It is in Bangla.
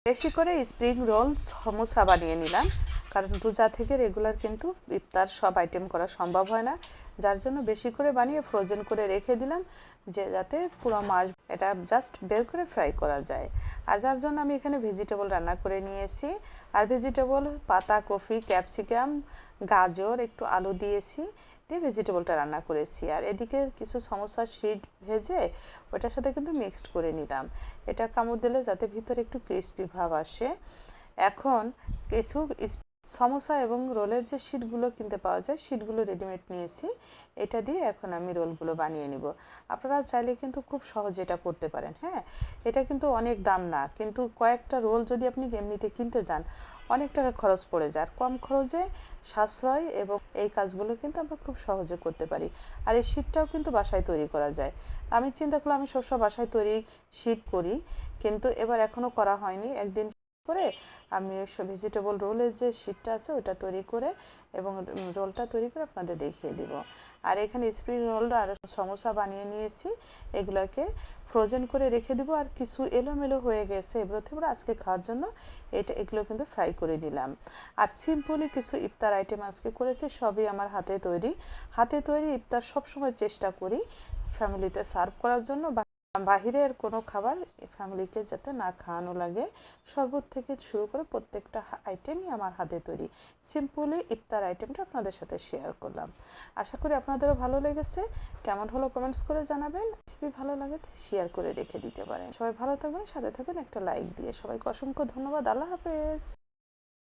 বেশি করে স্প্রিং রোল সমোসা বানিয়ে নিলাম, কারণ রোজা থেকে রেগুলার কিন্তু ইফতার সব আইটেম করা সম্ভব হয় না, যার জন্য বেশি করে বানিয়ে ফ্রোজেন করে রেখে দিলাম, যে যাতে পুরো মাস এটা জাস্ট বের করে ফ্রাই করা যায়। আর যার জন্য আমি এখানে ভেজিটেবল রান্না করে নিয়েছি। আর ভেজিটেবল পাতাকপি, ক্যাপসিকাম, গাজর, একটু আলু দিয়েছি, দিয়ে ভেজিটেবলটা রান্না করেছি। আর এদিকে কিছু সমোসার শিট ভেজে ওটার সাথে কিন্তু মিক্সড করে নিলাম, এটা কামড় দিলে যাতে ভিতরে একটু ক্রিস্পি ভাব আসে। এখন কিছু সমোসা এবং রোলের যে শিটগুলো কিনতে পাওয়া যায়, শিটগুলো রেডিমেড নিয়েছি, এটা দিয়ে এখন আমি রোলগুলো বানিয়ে নিব। আপনারা চাইলে কিন্তু খুব সহজে এটা করতে পারেন। হ্যাঁ, এটা কিন্তু অনেক দাম না, কিন্তু কয়েকটা রোল যদি আপনি এমনিতে কিনতে যান অনেক টাকা খরচ পড়ে যায়। আর কম খরচে সাশ্রয় এবং এই কাজগুলো কিন্তু আমরা খুব সহজে করতে পারি। আর এই শিটটাও কিন্তু বাসায় তৈরি করা যায়। আমি চিন্তা করলাম আমি সবসময় বাসায় তৈরি শিট করি, কিন্তু এবার এখনও করা হয়নি। একদিন করে আমি ভেজিটেবল রোলের যে শিটটা আছে ওটা তৈরি করে এবং রোলটা তৈরি করে আপনাদের দেখিয়ে দিব। আর এখানে স্প্রিং রোল আর সমোসা বানিয়ে নিয়েছি, এগুলোকে ফ্রোজেন করে রেখে দিব। আর কিছু এলোমেলো হয়ে গেছে, এগুলো থেকে আজকে খাওয়ার জন্য এগুলো কিন্তু ফ্রাই করে নিলাম। আর সিম্পলি কিছু ইফতার আইটেম আজকে করেছি, সবই আমার হাতে তৈরি। হাতে তৈরি ইফতার সবসময় চেষ্টা করি ফ্যামিলিতে সার্ভ করার জন্য, বাহিরের কোনো খাবার ফ্যামিলিকে যাতে না খাওয়ানো লাগে। শরবত থেকে শুরু করে প্রত্যেকটা আইটেমই আমার হাতে তৈরি। সিম্পলি ইফতার আইটেমটা আপনাদের সাথে শেয়ার করলাম। আশা করি আপনাদেরও ভালো লেগেছে। কেমন হলো কমেন্টস করে জানাবেন। রেসিপি ভালো লাগে শেয়ার করে রেখে দিতে পারেন। সবাই ভালো থাকবেন, সাথে থাকবেন একটা লাইক দিয়ে। সবাইকে অসংখ্য ধন্যবাদ। আল্লাহ হাফেজ।